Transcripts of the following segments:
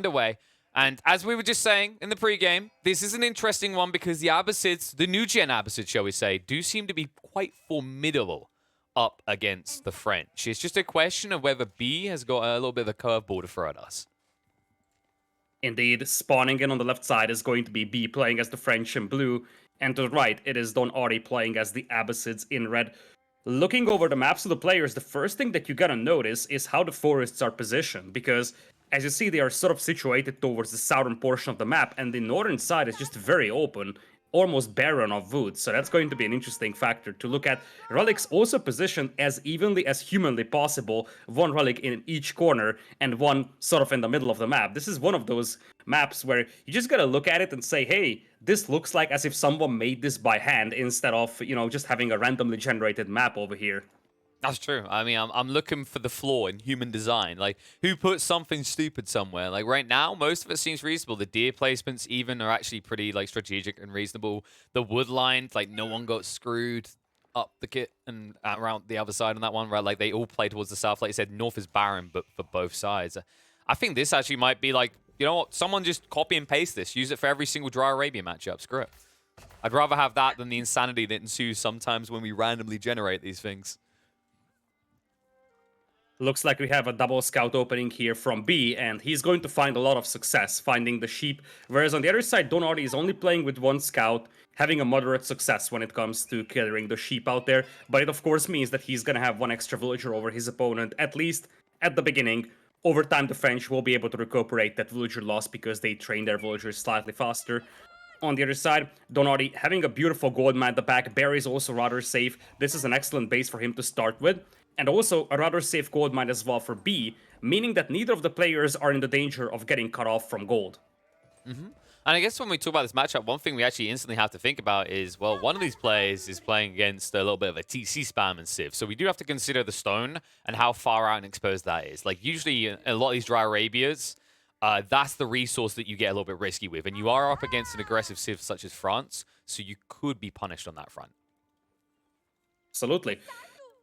underway. And as we were just saying in the pregame, this is an interesting one because the Abbasids, the new gen Abbasid, shall we say, do seem to be quite formidable up against the French. It's just a question of whether B has got a little bit of a curveball to throw at us. Indeed, spawning in on the left side is going to be B playing as the French in blue, and to the right, it is Don Artie playing as the Abbasids in red. Looking over the maps of the players, the first thing that you gotta notice is how the forests are positioned, because as you see, they are sort of situated towards the southern portion of the map, and the northern side is just very open, almost barren of wood, so that's going to be an interesting factor to look at. Relics also positioned as evenly as humanly possible, one relic in each corner, and one sort of in the middle of the map. This is one of those maps where you just gotta look at it and say, hey, this looks like as if someone made this by hand instead of, just having a randomly generated map over here. That's true. I mean, I'm looking for the flaw in human design. Like, who put something stupid somewhere? Like, right now, most of it seems reasonable. The deer placements even are actually pretty, like, strategic and reasonable. The wood lines, like, no one got screwed up the kit and around the other side on that one, right? Like, they all play towards the south. Like you said, north is barren, but for both sides. I think this actually might be, like, you know what? Someone just copy and paste this. Use it for every single Dry Arabia matchup. Screw it. I'd rather have that than the insanity that ensues sometimes when we randomly generate these things. Looks like we have a double scout opening here from B, and he's going to find a lot of success finding the sheep. Whereas on the other side, Don Artie is only playing with one scout, having a moderate success when it comes to clearing the sheep out there. But it of course means that he's gonna have one extra villager over his opponent, at least at the beginning. Over time, the French will be able to recuperate that villager loss because they train their villagers slightly faster. On the other side, Don Artie having a beautiful gold mine at the back. Barry is also rather safe. This is an excellent base for him to start with. And also a rather safe gold mine as well for B, meaning that neither of the players are in the danger of getting cut off from gold. And I guess when we talk about this matchup, one thing we actually instantly have to think about is, well, one of these players is playing against a little bit of a TC spam and Civ. So we do have to consider the stone and how far out and exposed that is. Like, usually a lot of these Dry Arabias, that's the resource that you get a little bit risky with. And you are up against an aggressive Civ such as France, so you could be punished on that front. Absolutely.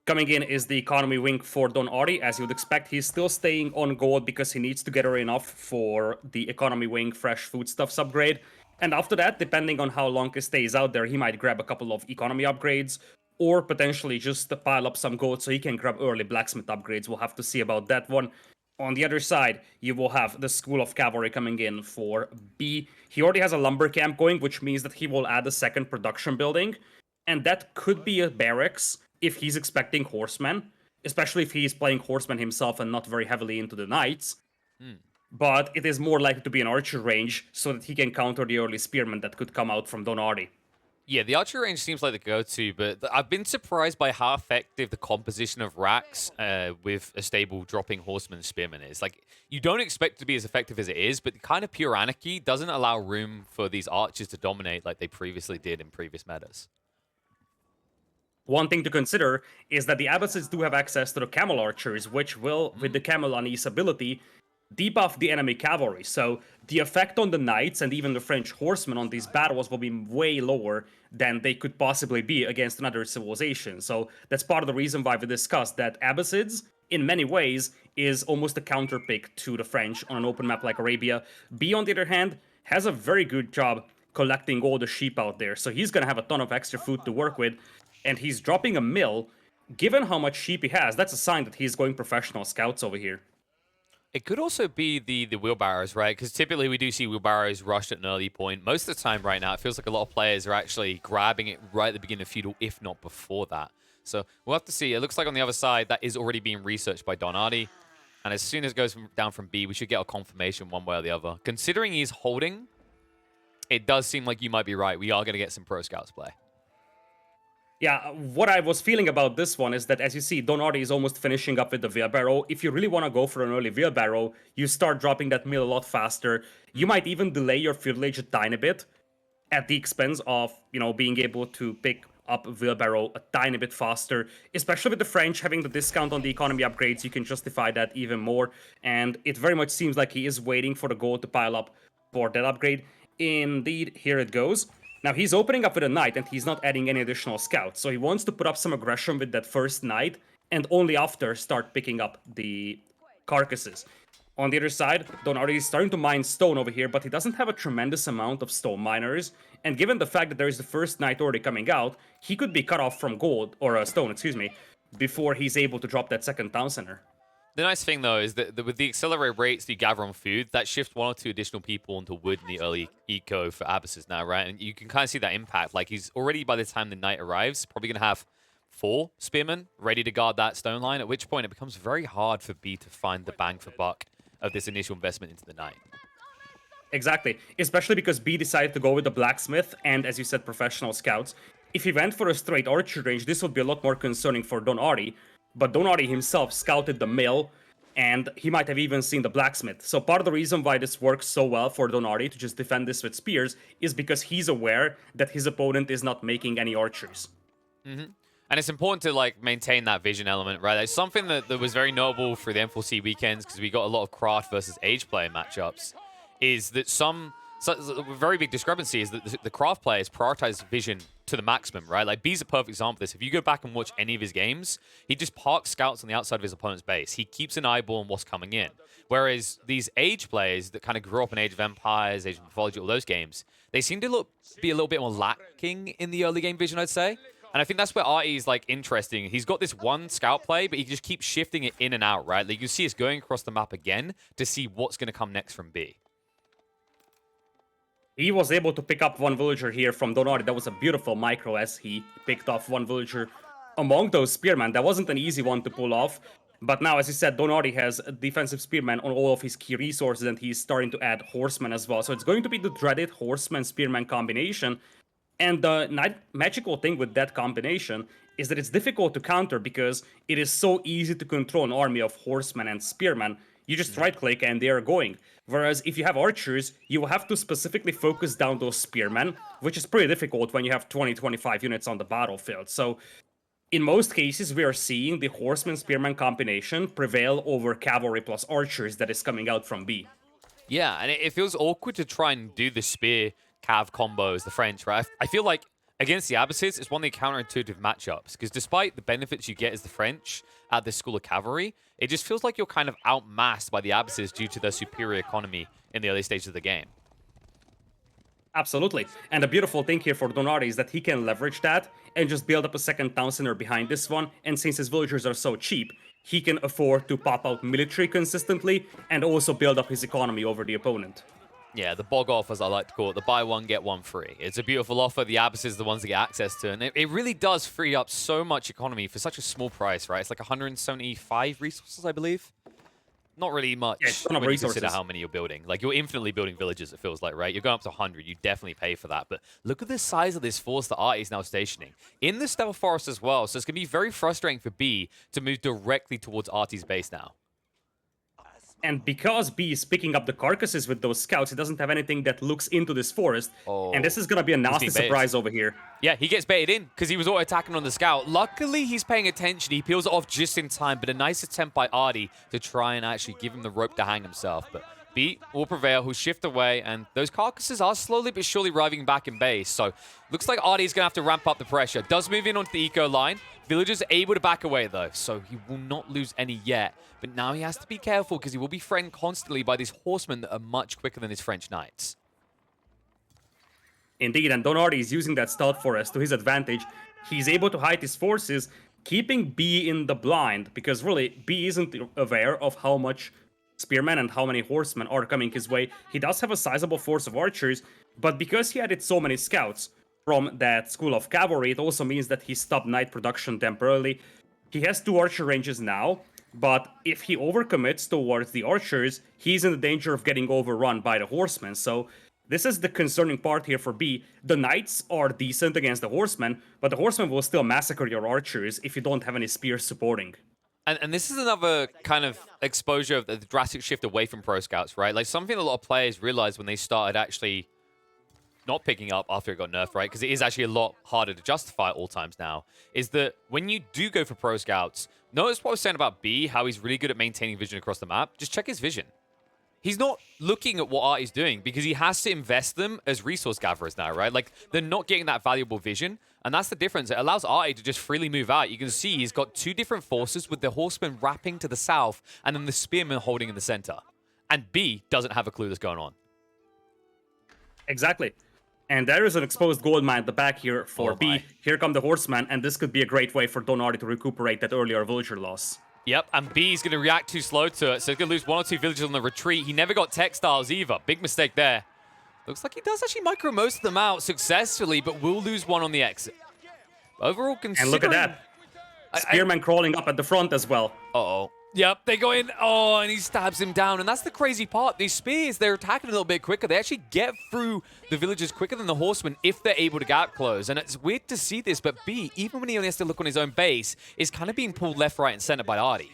Coming in is the economy wing for Don Artie. As you would expect, he's still staying on gold because he needs to gather enough for the economy wing fresh foodstuffs upgrade. And after that, depending on how long he stays out there, he might grab a couple of economy upgrades or potentially just pile up some gold so he can grab early blacksmith upgrades. We'll have to see about that one. On the other side, you will have the School of Cavalry coming in for B. He already has a lumber camp going, which means that he will add a second production building. And that could be a barracks if he's expecting horsemen, especially if he's playing horsemen himself and not very heavily into the knights. But it is more likely to be an archer range so that he can counter the early spearmen that could come out from Don Artie. Yeah, the archer range seems like the go-to, but I've been surprised by how effective the composition of racks with a stable dropping horseman spearman is. Like, you don't expect it to be as effective as it is, but kind of pure anarchy doesn't allow room for these archers to dominate like they previously did in previous metas. One thing to consider is that the Abbasids do have access to the Camel Archers, which will, with the Camel Unease ability, debuff the enemy cavalry. So the effect on the knights and even the French horsemen on these battles will be way lower than they could possibly be against another civilization. So that's part of the reason why we discussed that Abbasids, in many ways, is almost a counterpick to the French on an open map like Arabia. B, on the other hand, has a very good job collecting all the sheep out there. So he's going to have a ton of extra food to work with. And he's dropping a mill. Given how much sheep he has, that's a sign that he's going professional scouts over here. It could also be the wheelbarrows, right? Because typically we do see wheelbarrows rushed at an early point. Most of the time right now, it feels like a lot of players are actually grabbing it right at the beginning of Feudal, if not before that. So we'll have to see. It looks like on the other side, that is already being researched by Don Artie. And as soon as it goes down from B, we should get a confirmation one way or the other. Considering he's holding, it does seem like you might be right. We are going to get some pro scouts play. Yeah, what I was feeling about this one is that, as you see, Don Artie is almost finishing up with the wheelbarrow. If you really want to go for an early wheelbarrow, you start dropping that mill a lot faster. You might even delay your feudal age a tiny bit at the expense of, being able to pick up wheelbarrow a tiny bit faster. Especially with the French having the discount on the economy upgrades, you can justify that even more. And it very much seems like he is waiting for the gold to pile up for that upgrade. Indeed, here it goes. Now, he's opening up with a knight, and he's not adding any additional scouts. So he wants to put up some aggression with that first knight, and only after start picking up the carcasses. On the other side, Don Artie is starting to mine stone over here, but he doesn't have a tremendous amount of stone miners. And given the fact that there is the first Knight already coming out, he could be cut off from gold, or stone, excuse me, before he's able to drop that second town center. The nice thing, though, is that with the accelerated rates that you gather on food, that shifts 1 or 2 additional people into wood in the early eco for Abbasid now, right? And you can kind of see that impact. Like, he's already, by the time the night arrives, probably going to have 4 spearmen ready to guard that stone line, at which point it becomes very hard for B to find the bang for buck of this initial investment into the night. Exactly, especially because B decided to go with the blacksmith and, as you said, professional scouts. If he went for a straight archer range, this would be a lot more concerning for Don Artie. But Don Artie himself scouted the mill, and he might have even seen the blacksmith. So part of the reason why this works so well for Don Artie to just defend this with spears is because he's aware that his opponent is not making any archers. Mm-hmm. And it's important to like maintain that vision element, right? It's something that was very notable for the M4C weekends because we got a lot of craft versus age player matchups. Is that a very big discrepancy is that the craft players prioritize vision to the maximum, right? Like B's a perfect example of this. If you go back and watch any of his games, he just parks scouts on the outside of his opponent's base. He keeps an eyeball on what's coming in. Whereas these age players that kind of grew up in Age of Empires, Age of Mythology, all those games, they seem to be a little bit more lacking in the early game vision, I'd say. And I think that's where Artie's like interesting. He's got this one scout play, but he just keeps shifting it in and out, right? Like you see us going across the map again to see what's going to come next from B. He was able to pick up one villager here from Don Artie. That was a beautiful micro as he picked off one villager among those spearmen. That wasn't an easy one to pull off. But now, as you said, Don Artie has a defensive spearman on all of his key resources, and he's starting to add horsemen as well. So it's going to be the dreaded horseman-spearman combination. And the magical thing with that combination is that it's difficult to counter because it is so easy to control an army of horsemen and spearmen. You just right-click and they are going. Whereas if you have archers, you will have to specifically focus down those spearmen, which is pretty difficult when you have 20-25 units on the battlefield. So in most cases, we are seeing the horseman-spearman combination prevail over cavalry plus archers that is coming out from B. Yeah, and it feels awkward to try and do the spear cav combo as the French, right? I feel like against the Abbasids, it's one of the counterintuitive matchups because despite the benefits you get as the French at this school of cavalry, it just feels like you're kind of outmassed by the Abbasids due to their superior economy in the early stages of the game. Absolutely. And the beautiful thing here for Don Artie is that he can leverage that and just build up a second town center behind this one. And since his villagers are so cheap, he can afford to pop out military consistently and also build up his economy over the opponent. Yeah, the bog off, as I like to call it, the buy one, get one free. It's a beautiful offer. The Abbasids are the ones that get access to, and it really does free up so much economy for such a small price, right? It's like 175 resources, I believe. Not really much when you consider how many you're building. Like, you're infinitely building villages, it feels like, right? You're going up to 100. You definitely pay for that. But look at the size of this force that Artie is now stationing. In the Stealth Forest as well, so it's going to be very frustrating for B to move directly towards Artie's base now. And because B is picking up the carcasses with those scouts, he doesn't have anything that looks into this forest. Oh, and this is going to be a nasty surprise over here. Yeah, he gets baited in because he was auto-attacking on the scout. Luckily, he's paying attention. He peels it off just in time, but a nice attempt by Artie to try and actually give him the rope to hang himself. But B will prevail. He'll shift away, and those carcasses are slowly but surely arriving back in base. So looks like Artie's going to have to ramp up the pressure. Does move in onto the eco line. Villagers are able to back away, though, so he will not lose any yet. But now he has to be careful because he will be threatened constantly by these horsemen that are much quicker than his French knights. Indeed, and Don Artie is using that stealth forest to his advantage. He's able to hide his forces, keeping B in the blind, because really, B isn't aware of how much spearmen and how many horsemen are coming his way. He does have a sizable force of archers, but because he added so many scouts from that school of cavalry, it also means that he stopped knight production temporarily. He has 2 archer ranges now, but if he overcommits towards the archers, he's in the danger of getting overrun by the horsemen. So this is the concerning part here for B. The knights are decent against the horsemen, but the horsemen will still massacre your archers if you don't have any spears supporting. And this is another kind of exposure of the drastic shift away from pro scouts, right? Like something a lot of players realized when they started actually not picking up after it got nerfed, right? Because it is actually a lot harder to justify at all times now, is that when you do go for pro scouts, notice what I was saying about B, how he's really good at maintaining vision across the map. Just check his vision. He's not looking at what Artie's doing because he has to invest them as resource gatherers now, right? Like, they're not getting that valuable vision, and that's the difference. It allows Artie to just freely move out. You can see he's got 2 different forces with the horsemen wrapping to the south and then the spearmen holding in the center. and B doesn't have a clue that's going on. Exactly. And there is an exposed gold mine at the back here for B. My. Here come the horsemen, and this could be a great way for Don Artie to recuperate that earlier villager loss. Yep, and B's going to react too slow to it, so he's going to lose 1 or 2 villagers on the retreat. He never got textiles either. Big mistake there. Looks like he does actually micro most of them out successfully, but will lose 1 on the exit. Overall, considering... And look at that. Spearman crawling up at the front as well. Uh-oh. Yep, they go in. Oh, and he stabs him down. And that's the crazy part. These spears, they're attacking a little bit quicker. They actually get through the villagers quicker than the horsemen if they're able to gap close. And it's weird to see this, but B, even when he only has to look on his own base, is kind of being pulled left, right, and center by Artie.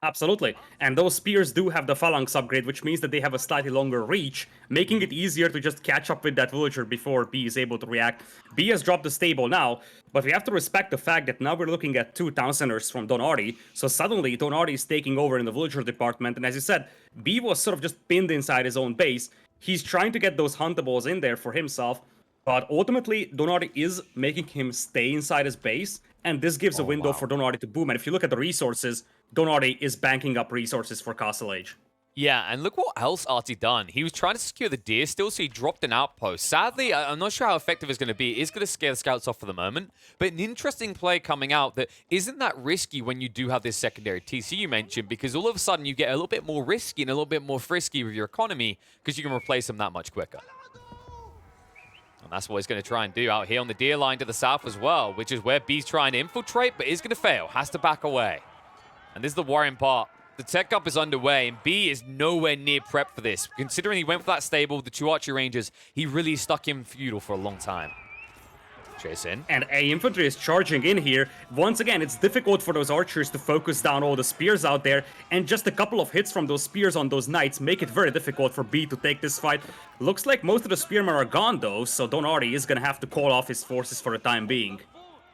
Absolutely. And those spears do have the phalanx upgrade, which means that they have a slightly longer reach, making it easier to just catch up with that villager before B is able to react. B has dropped the stable now, but we have to respect the fact that now we're looking at 2 town centers from Don Artie. So suddenly, Don Artie is taking over in the villager department. And as you said, B was sort of just pinned inside his own base. He's trying to get those huntables in there for himself. But ultimately, Don Artie is making him stay inside his base. And this gives a window for Don Artie to boom. And if you look at the resources, Don Artie is banking up resources for Castle Age. Yeah, and look what else Artie done. He was trying to secure the deer still, so he dropped an outpost. Sadly, I'm not sure how effective it's going to be. It is going to scare the scouts off for the moment. But an interesting play coming out that isn't that risky when you do have this secondary TC you mentioned, because all of a sudden you get a little bit more risky and a little bit more frisky with your economy because you can replace them that much quicker. And that's what he's going to try and do out here on the deer line to the south as well, which is where B's trying to infiltrate, but is going to fail. Has to back away. And this is the worrying part. The tech up is underway, and B is nowhere near prep for this. Considering he went for that stable, the 2 archer rangers, he really stuck him feudal for a long time. Chase in. And A infantry is charging in here. Once again, it's difficult for those archers to focus down all the spears out there, and just a couple of hits from those spears on those knights make it very difficult for B to take this fight. Looks like most of the spearmen are gone though, so Don Artie is gonna have to call off his forces for the time being.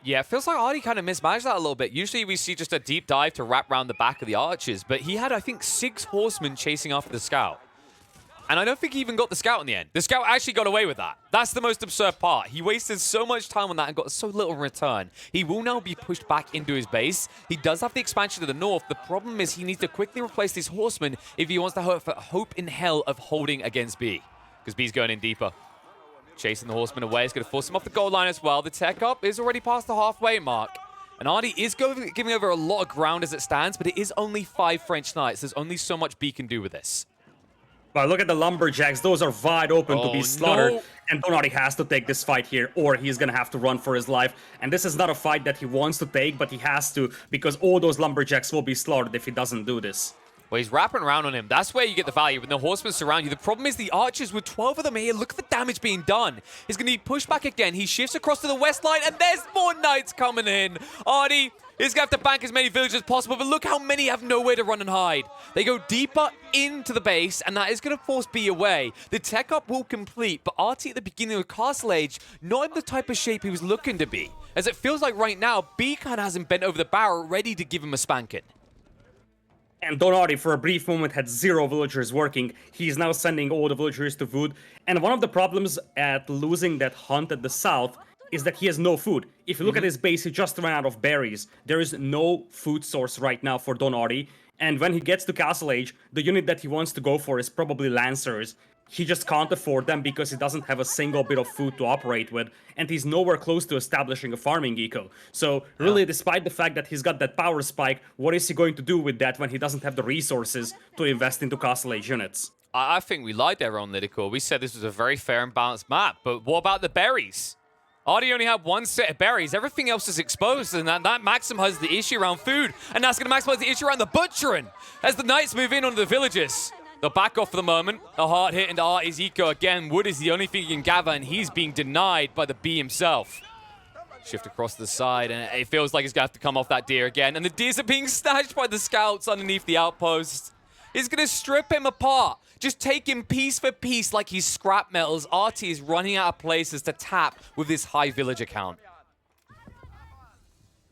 Yeah, it feels like Artie kind of mismanaged that a little bit. Usually we see just a deep dive to wrap around the back of the archers, but he had, I think, 6 horsemen chasing after the scout. And I don't think he even got the scout in the end. The scout actually got away with that. That's the most absurd part. He wasted so much time on that and got so little return. He will now be pushed back into his base. He does have the expansion to the north. The problem is he needs to quickly replace these horsemen if he wants to have hope in hell of holding against B. Because B's going in deeper. Chasing the horseman away. It's going to force him off the goal line as well. The tech up is already past the halfway mark. And Artie is giving over a lot of ground as it stands, but it is only 5 French knights. There's only so much B can do with this. But look at the lumberjacks. Those are wide open to be slaughtered. No. And Don Artie has to take this fight here, or he's going to have to run for his life. And this is not a fight that he wants to take, but he has to, because all those lumberjacks will be slaughtered if he doesn't do this. Well, he's wrapping around on him. That's where you get the value when the horsemen surround you. The problem is the archers with 12 of them here. Look at the damage being done. He's going to be pushed back again. He shifts across to the west line, and there's more knights coming in. Artie is going to have to bank as many villagers as possible, but look how many have nowhere to run and hide. They go deeper into the base, and that is going to force B away. The tech up will complete, but Artie at the beginning of Castle Age, not in the type of shape he was looking to be. As it feels like right now, B kind of has him bent over the barrel, ready to give him a spanking. And Don Artie, for a brief moment, had 0 villagers working. He's now sending all the villagers to Wood. And one of the problems at losing that hunt at the south is that he has no food. If you look at his base, he just ran out of berries. There is no food source right now for Don Artie. And when he gets to Castle Age, the unit that he wants to go for is probably Lancers. He just can't afford them because he doesn't have a single bit of food to operate with, and he's nowhere close to establishing a farming eco. So really, despite the fact that he's got that power spike, what is he going to do with that when he doesn't have the resources to invest into Castle Age units? I think we lied there on Lidakor. We said this was a very fair and balanced map, but what about the berries? Artie only had 1 set of berries. Everything else is exposed, and that maximizes the issue around food, and that's going to maximize the issue around the butchering as the knights move in onto the villages. They'll back off for the moment. A hard hit into Artie's eco again. Wood is the only thing you can gather, and he's being denied by the B himself. Shift across to the side, and it feels like he's going to have to come off that deer again. And the deers are being snatched by the scouts underneath the outpost. He's going to strip him apart. Just take him piece for piece like he's scrap metals. Artie is running out of places to tap with this high villager count.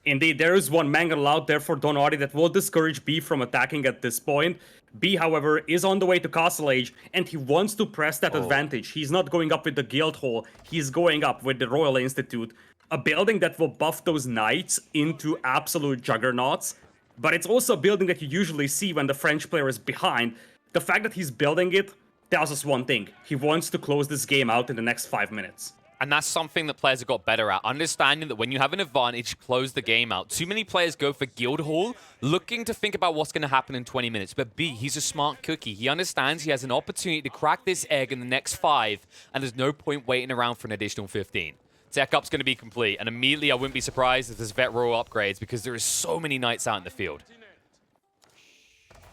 Indeed, there is one mangle out there for Don Artie that will discourage B from attacking at this point. B, however, is on the way to Castle Age, and he wants to press that advantage. He's not going up with the Guild Hall, he's going up with the Royal Institute. A building that will buff those knights into absolute juggernauts. But it's also a building that you usually see when the French player is behind. the fact that he's building it tells us one thing. He wants to close this game out in the next 5 minutes. And that's something that players have got better at. Understanding that when you have an advantage, close the game out. Too many players go for Guildhall, looking to think about what's going to happen in 20 minutes. But B, he's a smart cookie. He understands he has an opportunity to crack this egg in the next 5, and there's no point waiting around for an additional 15. Tech up's going to be complete, and immediately I wouldn't be surprised if there's Vet Royal upgrades because there is so many Knights out in the field.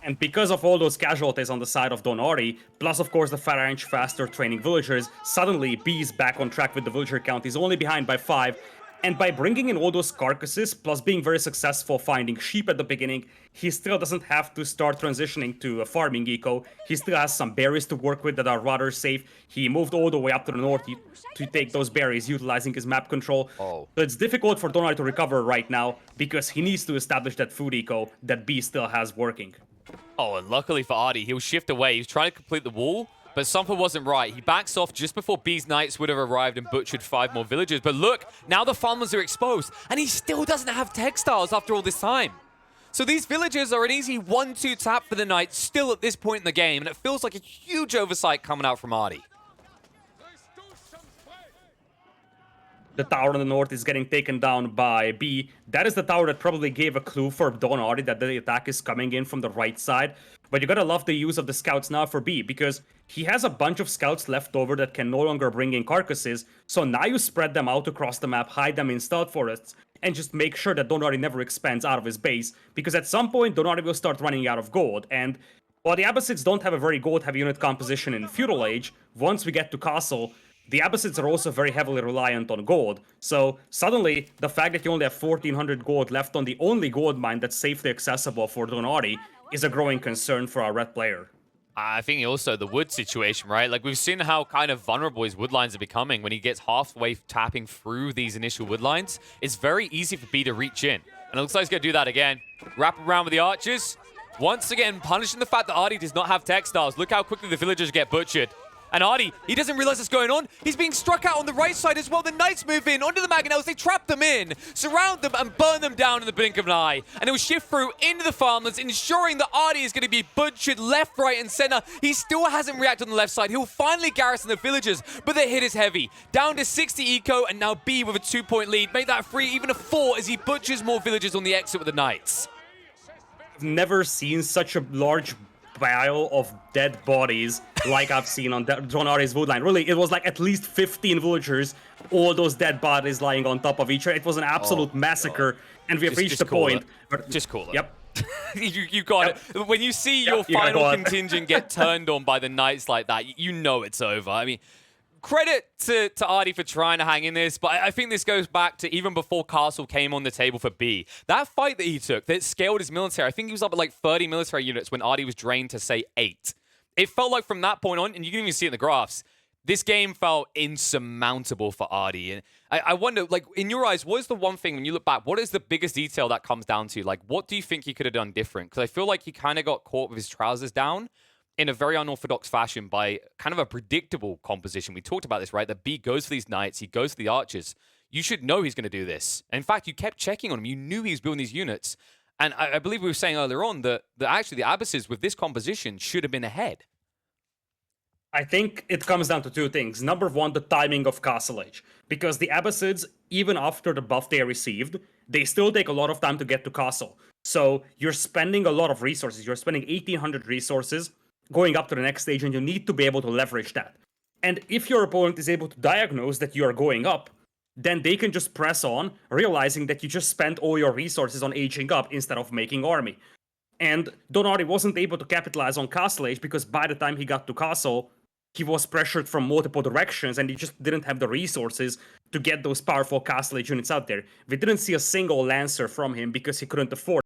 And because of all those casualties on the side of Don Artie, plus of course the Phalanx faster training villagers, suddenly B's back on track with the villager count. He's only behind by 5. And by bringing in all those carcasses, plus being very successful finding sheep at the beginning, he still doesn't have to start transitioning to a farming eco. He still has some berries to work with that are rather safe. He moved all the way up to the north to take those berries, utilizing his map control. Oh. So it's difficult for Don Artie to recover right now, because he needs to establish that food eco that B still has working. Oh, and luckily for Artie, he'll shift away. He was trying to complete the wall, but something wasn't right. He backs off just before B's Knights would have arrived and butchered 5 more villagers. But look, now the farmers are exposed, and he still doesn't have textiles after all this time. So these villagers are an easy 1-2 tap for the Knights still at this point in the game, and it feels like a huge oversight coming out from Artie. The tower on the north is getting taken down by B. That is the tower that probably gave a clue for Don Artie that the attack is coming in from the right side. But you gotta love the use of the scouts now for B, because he has a bunch of scouts left over that can no longer bring in carcasses. So now you spread them out across the map, hide them in stealth forests, and just make sure that Don Artie never expands out of his base. Because at some point, Don Artie will start running out of gold. And while the Abbasids don't have a very gold-heavy unit composition in Feudal Age, once we get to Castle, the Abbasids are also very heavily reliant on gold. So suddenly, the fact that you only have 1400 gold left on the only gold mine that's safely accessible for Don Artie is a growing concern for our red player. I think also the wood situation, right? Like, we've seen how kind of vulnerable his wood lines are becoming when he gets halfway tapping through these initial wood lines. It's very easy for B to reach in. And it looks like he's going to do that again. Wrap around with the archers. Once again, punishing the fact that Artie does not have textiles. Look how quickly the villagers get butchered. And Artie, he doesn't realize what's going on. He's being struck out on the right side as well. The Knights move in onto the Mangonels. They trap them in, surround them, and burn them down in the blink of an eye. And it will shift through into the farmlands, ensuring that Artie is going to be butchered left, right, and center. He still hasn't reacted on the left side. He'll finally garrison the villagers, but the hit is heavy. Down to 60 eco, and now B with a 2-point lead. Make that 3, even a 4, as he butchers more villagers on the exit with the Knights. I've never seen such a large pile of dead bodies like I've seen on Don Artie's wood line. Really, it was like at least 15 villagers, all those dead bodies lying on top of each other. It was an absolute massacre, and we have reached the point. Just call it. Yep. you got it. When you see your final contingent get turned on by the Knights like that, you know it's over. I mean, credit to Artie for trying to hang in this, but I think this goes back to even before Castle came on the table for B. That fight that he took, that scaled his military, I think he was up at like 30 military units when Artie was drained to, say, 8. It felt like from that point on, and you can even see it in the graphs, this game felt insurmountable for Artie. And I wonder, like, in your eyes, what is the one thing, when you look back, what is the biggest detail that comes down to? Like, what do you think he could have done different? Because I feel like he kind of got caught with his trousers down in a very unorthodox fashion by kind of a predictable composition. We talked about this, right? That B goes for these Knights, he goes for the archers. You should know he's going to do this. And in fact, you kept checking on him. You knew he was building these units. And I believe we were saying earlier on that actually the Abbasids with this composition should have been ahead. I think it comes down to 2 things. Number 1, the timing of Castle Age. Because the Abbasids, even after the buff they received, they still take a lot of time to get to Castle. So you're spending a lot of resources. You're spending 1800 resources going up to the next stage, and you need to be able to leverage that. And if your opponent is able to diagnose that you are going up, then they can just press on, realizing that you just spent all your resources on aging up instead of making army. And Don Artie wasn't able to capitalize on Castle Age because by the time he got to Castle, he was pressured from multiple directions, and he just didn't have the resources to get those powerful Castle Age units out there. We didn't see a single Lancer from him because he couldn't afford